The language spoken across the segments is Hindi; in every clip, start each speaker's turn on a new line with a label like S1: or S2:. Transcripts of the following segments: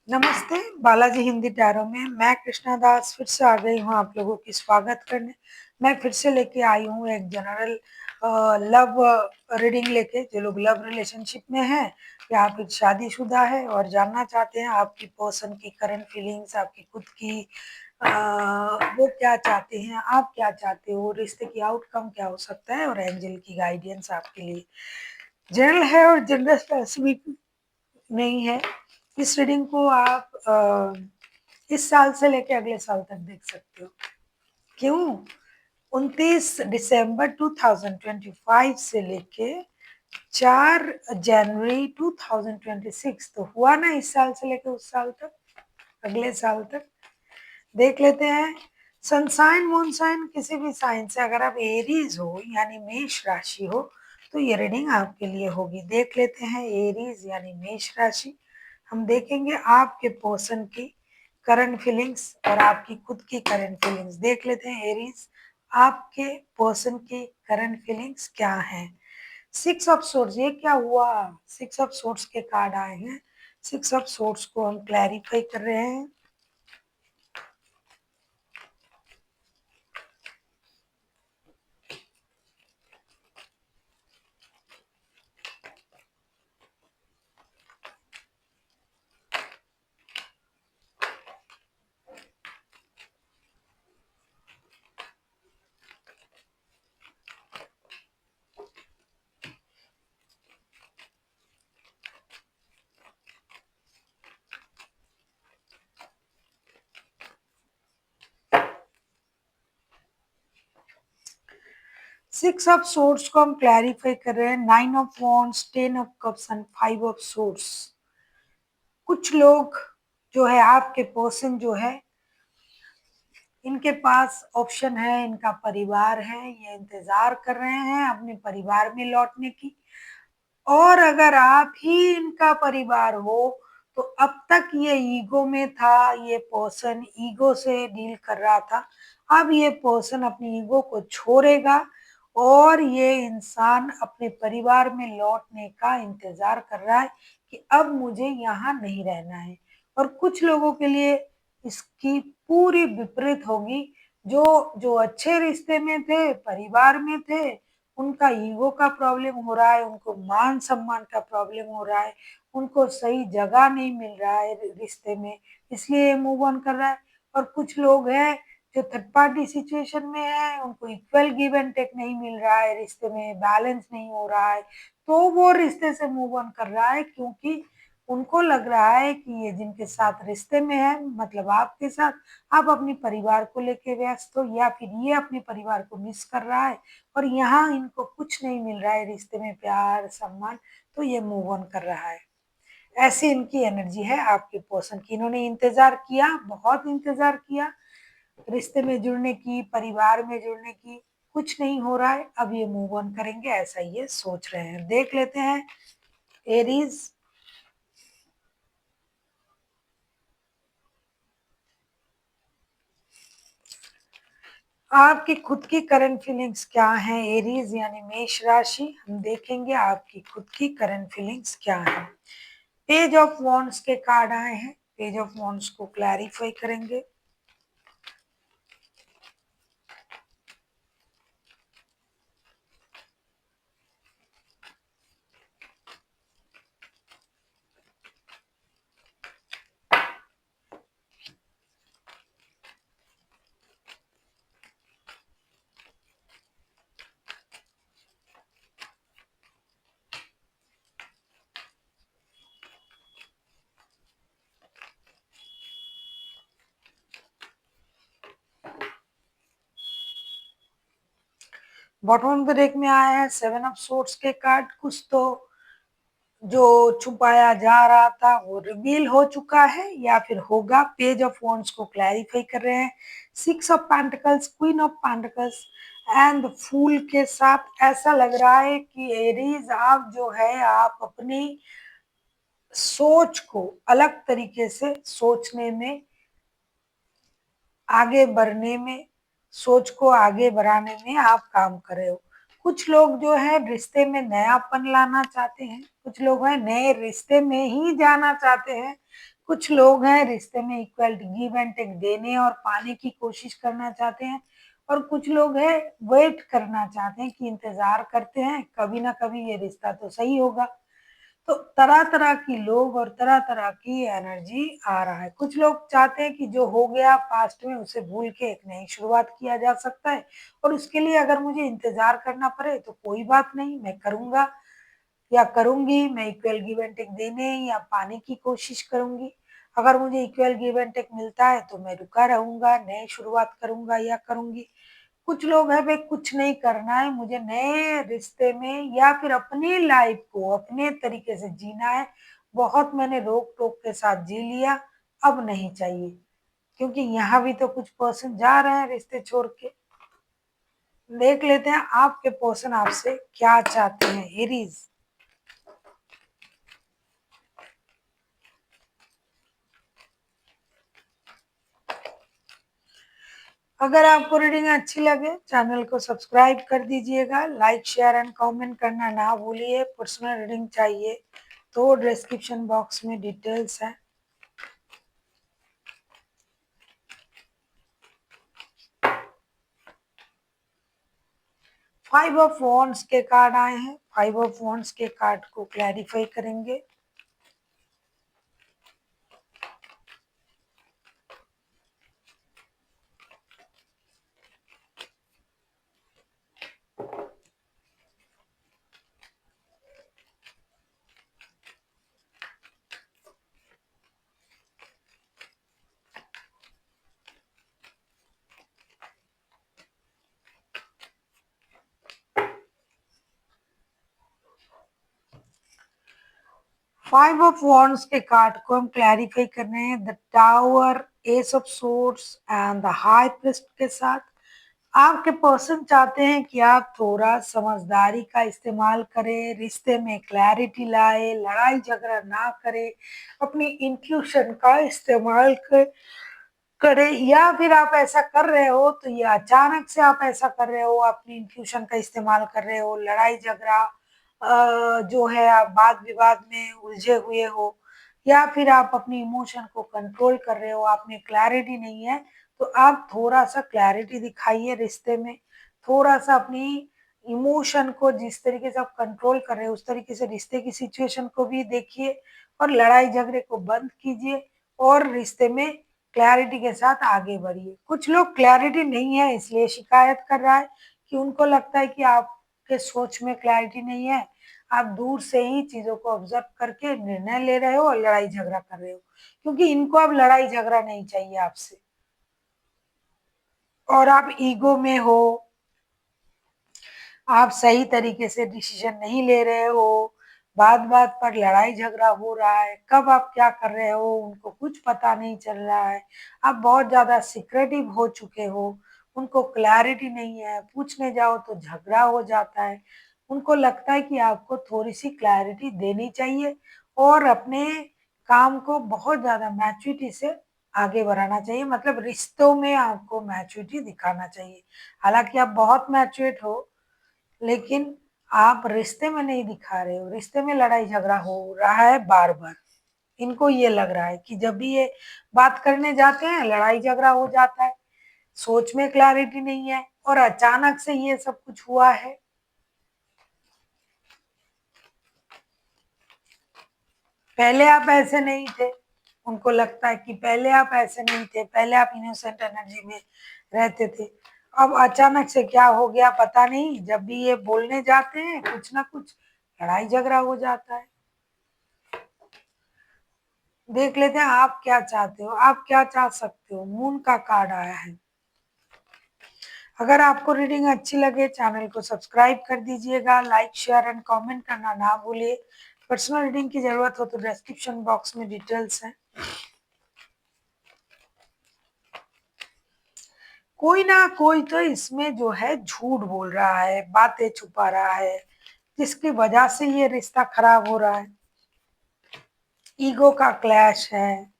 S1: नमस्ते, बालाजी हिंदी टैरो में मैं कृष्णा दास फिर से आ गई हूँ आप लोगों की स्वागत करने। मैं फिर से लेके आई हूँ एक जनरल लव रीडिंग लेके। जो लोग लव रिलेशनशिप में हैं या फिर शादीशुदा है और जानना चाहते हैं आपकी पर्सन की करंट फीलिंग्स, आपकी खुद की वो क्या चाहते हैं, आप क्या चाहते हो, रिश्ते की आउटकम क्या हो सकता है और एंजल की गाइडेंस आपके लिए जनरल है और जनरल स्पेसिफिक नहीं है। इस रीडिंग को आप इस साल से लेके अगले साल तक देख सकते हो। क्यों? 29 दिसंबर 2025 से लेके 4 जनवरी 2026, तो हुआ ना इस साल से लेके उस साल तक, अगले साल तक। देख लेते हैं। सन साइन मून साइन किसी भी साइन से अगर आप एरीज हो यानी मेष राशि हो तो ये रीडिंग आपके लिए होगी। देख लेते हैं एरीज यानी मेष राशि। हम देखेंगे आपके पर्सन की करंट फीलिंग्स और आपकी खुद की करंट फीलिंग्स। देख लेते हैं एरीज, आपके पर्सन की करंट फीलिंग्स क्या है। सिक्स ऑफ सोर्स, ये क्या हुआ? सिक्स ऑफ सोर्स के कार्ड आए हैं। सिक्स ऑफ सोर्स को हम क्लैरिफाई कर रहे हैं। सिक्स ऑफ सोर्स को हम क्लैरिफाई कर रहे हैं। Nine of wands, ten of cups and five of source. कुछ लोग जो है आपके पर्सन जो है इनके पास ऑप्शन है, इनका परिवार है, ये इंतजार कर रहे हैं अपने परिवार में लौटने की। और अगर आप ही इनका परिवार हो तो अब तक ये ईगो में था, ये पर्सन ईगो से डील कर रहा था। अब ये पर्सन अपनी ईगो को छोड़ेगा और ये इंसान अपने परिवार में लौटने का इंतजार कर रहा है कि अब मुझे यहाँ नहीं रहना है। और कुछ लोगों के लिए इसकी पूरी विपरीत होगी। जो जो अच्छे रिश्ते में थे, परिवार में थे, उनका ईगो का प्रॉब्लम हो रहा है, उनको मान सम्मान का प्रॉब्लम हो रहा है, उनको सही जगह नहीं मिल रहा है रिश्ते में, इसलिए मूव ऑन कर रहा है। और कुछ लोग हैं जो थर्ड पार्टी सिचुएशन में है, उनको इक्वल गिव एंड टेक नहीं मिल रहा है, रिश्ते में बैलेंस नहीं हो रहा है, तो वो रिश्ते से मूव ऑन कर रहा है क्योंकि उनको लग रहा है कि ये जिनके साथ रिश्ते में है, मतलब आपके साथ, आप अपने परिवार को लेके व्यस्त हो या फिर ये अपने परिवार को मिस कर रहा है और यहाँ इनको कुछ नहीं मिल रहा है रिश्ते में, प्यार सम्मान, तो ये मूव ऑन कर रहा है। ऐसी इनकी एनर्जी है आपके पर्सन की। इन्होंने इंतजार किया, बहुत इंतजार किया रिश्ते में जुड़ने की, परिवार में जुड़ने की, कुछ नहीं हो रहा है, अब ये मूव ऑन करेंगे ऐसा ये सोच रहे हैं। देख लेते हैं एरीज। आपकी खुद की करंट फीलिंग्स क्या हैं एरीज यानी मेष राशि। हम देखेंगे आपकी खुद की करंट फीलिंग्स क्या है। पेज ऑफ वॉन्ड्स के कार्ड आए हैं। पेज ऑफ वॉन्ड्स को क्लैरिफाई करेंगे। बॉटम ऑफ द डेक में आया है सेवन ऑफ सोर्ड्स के कार्ड। कुछ तो जो छुपाया जा रहा था वो रिवील हो चुका है या फिर होगा। पेज ऑफ वॉन्ड्स को क्लैरिफाई कर रहे हैं। Six of pentacles, queen of pentacles and fool के साथ ऐसा लग रहा है कि एरीज आप जो है आप अपनी सोच को अलग तरीके से सोचने में, आगे बढ़ने में, सोच को आगे बढ़ाने में आप काम कर रहे हो। कुछ लोग जो है रिश्ते में नयापन लाना चाहते हैं, कुछ लोग हैं नए रिश्ते में ही जाना चाहते हैं, कुछ लोग हैं रिश्ते में इक्वल गिव एंड टेक देने और पाने की कोशिश करना चाहते हैं और कुछ लोग हैं वेट करना चाहते हैं कि इंतजार करते हैं कभी ना कभी ये रिश्ता तो सही होगा। तो तरह-तरह की लोग और तरह-तरह की एनर्जी आ रहा है। कुछ लोग चाहते हैं कि जो हो गया पास्ट में उसे भूल के एक नई शुरुआत किया जा सकता है और उसके लिए अगर मुझे इंतज़ार करना पड़े तो कोई बात नहीं, मैं करूँगा या करूँगी, मैं इक्वल गिव एंड टेक देने या पाने की कोशिश करूँगी। अगर मुझे इक्वल गिव एंड टेक मिलता है तो मैं रुका रहूँगा, नई शुरुआत करूँगा या करूँगी। कुछ लोग हैं भई कुछ नहीं करना है, मुझे नए रिश्ते में या फिर अपनी लाइफ़ को अपने तरीके से जीना है। बहुत मैंने रोक-टोक के साथ जी लिया, अब नहीं चाहिए। क्योंकि यहाँ भी तो कुछ पर्सन जा रहे हैं रिश्ते छोड़ के। देख लेते हैं आपके पर्सन आपसे क्या चाहते हैं एरीज़। अगर आपको रीडिंग अच्छी लगे चैनल को सब्सक्राइब कर दीजिएगा, लाइक, शेयर एंड कमेंट करना ना भूलिए। पर्सनल रीडिंग चाहिए तो डिस्क्रिप्शन बॉक्स में डिटेल्स हैं। 5 ऑफ वॉन्ड्स के कार्ड आए हैं। 5 ऑफ वॉन्ड्स के कार्ड को क्लैरिफाई करेंगे। फाइव ऑफ वॉन्ड्स के कार्ड को हम क्लैरिफाई कर रहे हैं the tower, S of swords and the high priest के साथ। आपके पर्सन चाहते हैं कि आप थोड़ा समझदारी का इस्तेमाल करें, रिश्ते में क्लैरिटी लाए, लड़ाई झगड़ा ना करें, अपनी इंट्यूशन का इस्तेमाल करें या फिर आप ऐसा कर रहे हो तो ये अचानक से आप ऐसा कर रहे हो, अपनी इंट्यूशन का इस्तेमाल कर रहे हो, लड़ाई झगड़ा जो है आप वाद विवाद में उलझे हुए हो या फिर आप अपनी इमोशन को कंट्रोल कर रहे हो, आप में क्लैरिटी नहीं है, तो आप थोड़ा-सा क्लैरिटी दिखाइए रिश्ते में, थोड़ा-सा अपनी इमोशन को जिस तरीके से आप कंट्रोल कर रहे हो, उस तरीके से रिश्ते की सिचुएशन को भी देखिए और लड़ाई झगड़े को बंद कीजिए और रिश्ते में क्लैरिटी के साथ आगे बढ़िए। कुछ लोग क्लैरिटी नहीं है इसलिए शिकायत कर रहा है कि उनको लगता है कि आपके सोच में क्लैरिटी नहीं है। आप दूर से ही चीज़ों को ऑब्ज़र्व करके निर्णय ले रहे हो और लड़ाई झगड़ा कर रहे हो। क्योंकि इनको अब लड़ाई झगड़ा नहीं चाहिए आपसे और आप ईगो में हो, आप सही तरीके से डिसीजन नहीं ले रहे हो, बात-बात पर लड़ाई-झगड़ा हो रहा है, कब आप क्या कर रहे हो उनको कुछ पता नहीं चल रहा है, आप बहुत ज़्यादा सिक्रेटिव हो चुके हो, उनको क्लैरिटी नहीं है, पूछने जाओ तो झगड़ा हो जाता है। उनको लगता है कि आपको थोड़ी-सी क्लैरिटी देनी चाहिए और अपने काम को बहुत ज़्यादा मैच्योरिटी से आगे बढ़ाना चाहिए मतलब रिश्तों में आपको मैच्योरिटी दिखाना चाहिए। हालाँकि आप बहुत मैच्योर्ड हो लेकिन आप रिश्ते में नहीं दिखा रहे हो, रिश्ते में लड़ाई-झगड़ा हो रहा है बार-बार। इनको ये लग रहा है कि जब भी ये बात करने जाते हैं, लड़ाई-झगड़ा हो जाता है, सोच में क्लैरिटी नहीं है और अचानक से ये सब कुछ हुआ है। पहले आप ऐसे नहीं थे, उनको लगता है कि पहले आप ऐसे नहीं थे, पहले आप इनोसेंट एनर्जी में रहते थे। अब अचानक से क्या हो गया पता नहीं, जब भी ये बोलने जाते हैं कुछ ना कुछ लड़ाई-झगड़ा हो जाता है। देख लेते हैं आप क्या चाहते हो, आप क्या चाह सकते हो? मून का कार्ड आया है। अगर आपको रीडिंग अच्छी लगे चैनल को सब्सक्राइब कर दीजिएगा, लाइक, शेयर एंड कमेंट करना ना भूलिए। पर्सनल रीडिंग की ज़रूरत हो तो डिस्क्रिप्शन बॉक्स में डिटेल्स हैं। कोई ना कोई तो इसमें जो है झूठ बोल रहा है, बातें छुपा रहा है, जिसकी वजह से ये रिश्ता खराब हो रहा है। ईगो का क्लैश है।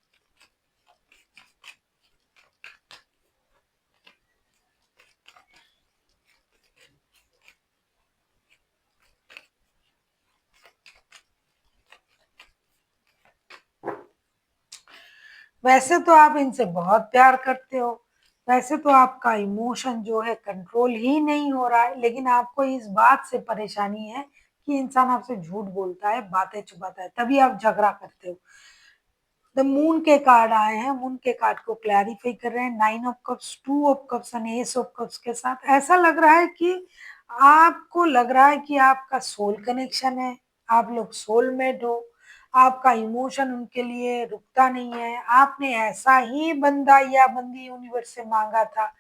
S1: वैसे तो आप इनसे बहुत प्यार करते हो, वैसे तो आपका इमोशन जो है कंट्रोल ही नहीं हो रहा है, लेकिन आपको इस बात से परेशानी है कि इंसान आपसे झूठ बोलता है, बातें छुपाता है, तभी आप झगड़ा करते हो। द मून के कार्ड आए हैं, मून के कार्ड को क्लैरिफाई कर रहे हैं, 9 of cups, 2 of cups and S of cups के साथ। ऐसा लग रहा है कि आपको लग रहा है कि आपका सोल कनेक्शन है, आप लोग सोलमेट हो, आपका इमोशन उनके लिए रुकता नहीं है, आपने ऐसा ही बंदा या बंदी यूनिवर्स से मांगा था।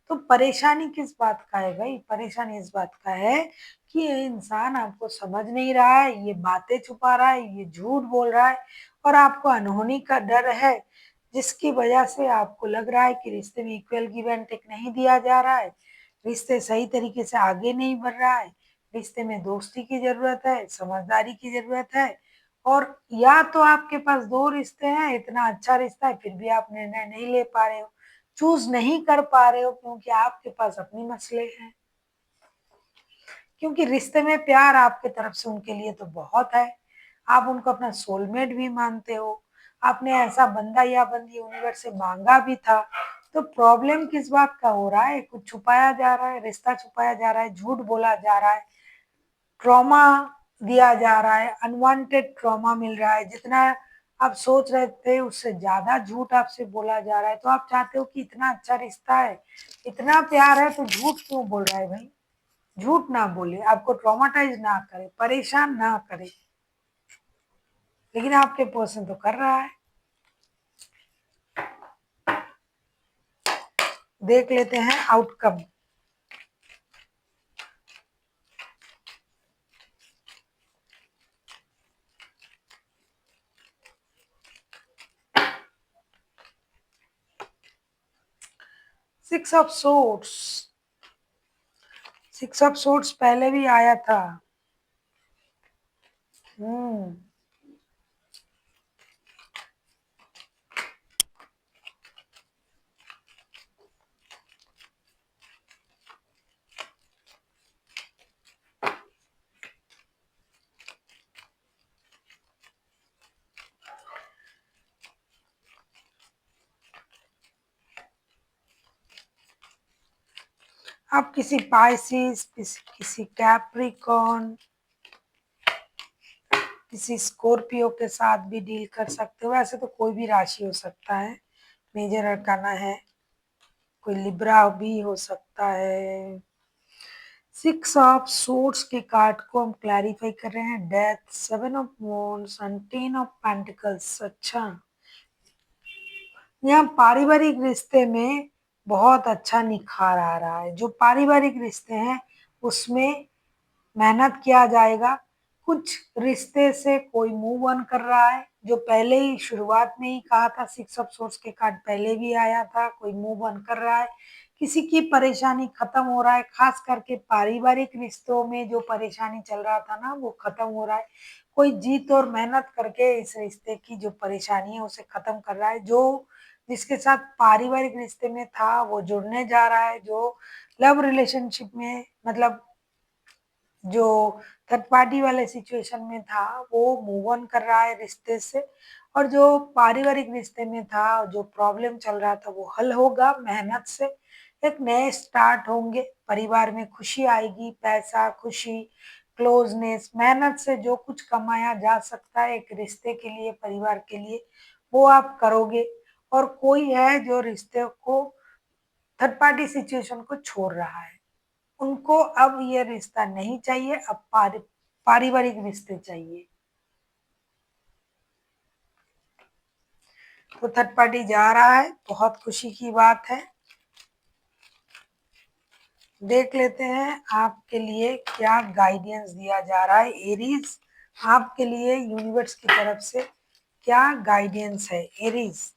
S1: तो परेशानी किस बात का है भाई? परेशानी इस बात का है कि ये इंसान आपको समझ नहीं रहा है, ये बातें छुपा रहा है, ये झूठ बोल रहा है और आपको अनहोनी का डर है, जिसकी वजह से आपको लग रहा है कि रिश्ते में इक्वल गिव एंड टेक नहीं दिया जा रहा है, रिश्ते सही तरीके से आगे नहीं बढ़ रहा है, रिश्ते में दोस्ती की ज़रूरत है, समझदारी की ज़रूरत है। और या तो आपके पास 2 रिश्ते हैं, इतना अच्छा रिश्ता है, फिर भी आप निर्णय नहीं ले पा रहे हो, चूज़ नहीं कर पा रहे हो क्योंकि आपके पास अपनी मसले हैं। क्योंकि रिश्ते में प्यार आपके तरफ से उनके लिए तो बहुत है, आप उनको अपना सोलमेट भी मानते हो, आपने ऐसा बंदा या बंदी यूनिवर्स से मांगा भी था, तो प्रॉब्लम किस बात का हो रहा है? कुछ छुपाया जा रहा है, रिश्ता छुपाया जा रहा है, झूठ बोला जा रहा है, ट्रॉमा दिया जा रहा है, अनवांटेड ट्रॉमा मिल रहा है, जितना आप सोच रहे थे उससे ज्यादा झूठ आपसे बोला जा रहा है। तो आप चाहते हो कि इतना अच्छा रिश्ता है, इतना प्यार है, तो झूठ क्यों बोल रहा है भाई? झूठ ना बोले, आपको ट्रॉमाटाइज ना करे, परेशान ना करे, लेकिन आपके पर्सन तो कर रहा है। देख लेते हैं outcome. 6 of swords, 6 of swords पहले भी आया था। हम्म आप किसी पाइसिस, किसी कैप्रिकॉन, किसी स्कॉर्पियो के साथ भी डील कर सकते हो। वैसे तो कोई भी राशि हो सकता है, मेजर अरकाना है, कोई लिब्रा भी हो सकता है। 6 ऑफ सोर्ड्स के कार्ड को हम क्लैरिफाई कर रहे हैं, death, 7 of wands and 10 of pentacles. अच्छा, यहाँ पारिवारिक रिश्ते में बहुत अच्छा निखार आ रहा है। जो पारिवारिक रिश्ते हैं उसमें मेहनत किया जाएगा। कुछ रिश्ते से कोई मूव ऑन कर रहा है, जो पहले ही शुरुआत में ही कहा था, 6 ऑफ सोर्स के कार्ड पहले भी आया था, कोई मूव ऑन कर रहा है, किसी की परेशानी खत्म हो रहा है, खास करके पारिवारिक रिश्तों में जो परेशानी चल रहा था ना वो खत्म हो रहा है। कोई जीत और मेहनत करके इस रिश्ते की जो परेशानी है उसे खत्म कर रहा है। जो जिसके साथ पारिवारिक रिश्ते में था वो जुड़ने जा रहा है, जो लव रिलेशनशिप में मतलब जो थर्ड पार्टी वाले सिचुएशन में था वो मूव ऑन कर रहा है रिश्ते से, और जो पारिवारिक रिश्ते में था, जो प्रॉब्लम चल रहा था वो हल होगा मेहनत से। एक नए स्टार्ट होंगे, परिवार में खुशी आएगी, पैसा, खुशी, क्लोजनेस, मेहनत से जो कुछ कमाया जा सकता है एक रिश्ते के लिए, परिवार के लिए, वो आप करोगे। और कोई है जो रिश्ते को, थर्ड पार्टी सिचुएशन को छोड़ रहा है, उनको अब ये रिश्ता नहीं चाहिए, अब पारिवारिक रिश्ते चाहिए। तो थर्ड पार्टी जा रहा है, बहुत खुशी की बात है। देख लेते हैं आपके लिए क्या गाइडेंस दिया जा रहा है एरीज, आपके लिए यूनिवर्स की तरफ से क्या गाइडेंस है एरीज।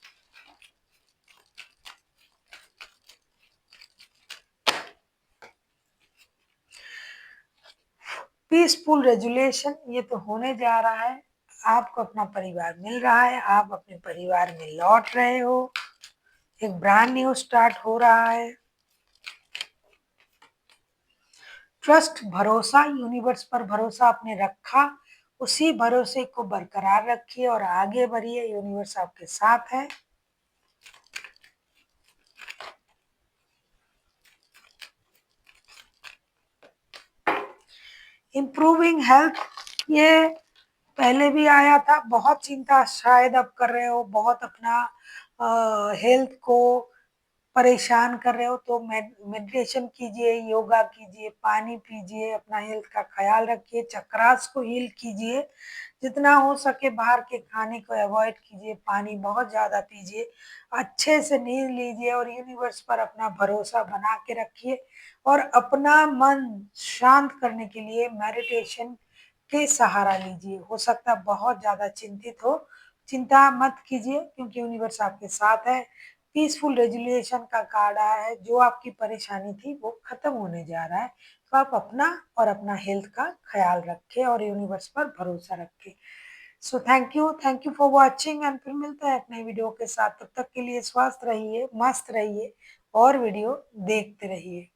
S1: पीसफुल रेजुलेशन, ये तो होने जा रहा है, आपको अपना परिवार मिल रहा है, आप अपने परिवार में लौट रहे हो, एक ब्रांड न्यू स्टार्ट हो रहा है। ट्रस्ट, भरोसा, यूनिवर्स पर भरोसा आपने रखा, उसी भरोसे को बरकरार रखिए और आगे बढ़िए, यूनिवर्स आपके साथ है। इम्प्रूविंग हेल्थ, ये पहले भी आया था। बहुत चिंता शायद अब कर रहे हो, बहुत अपना हेल्थ को परेशान कर रहे हो, तो मेडिटेशन कीजिए, योगा कीजिए, पानी पीजिए, अपना हेल्थ का ख्याल रखिए, चक्रास को हील कीजिए, जितना हो सके बाहर के खाने को अवॉइड कीजिए, पानी बहुत ज़्यादा पीजिए, अच्छे से नींद लीजिए और यूनिवर्स पर अपना भरोसा बना के रखिए और अपना मन शांत करने के लिए मेडिटेशन के सहारा लीजिए। हो सकता है बहुत ज़्यादा चिंतित हो, चिंता मत कीजिए क्योंकि यूनिवर्स आपके साथ है। पीसफुल रेजुलेशन का कार्ड आया है, जो आपकी परेशानी थी वो खत्म होने जा रहा है। तो आप अपना और अपना हेल्थ का ख्याल रखें और यूनिवर्स पर भरोसा रखें। So thank you for watching and फिर मिलता है अपने वीडियो के साथ। तब तक के लिए स्वस्थ रहिए, मस्त रहिए और वीडियो देखते रहिए।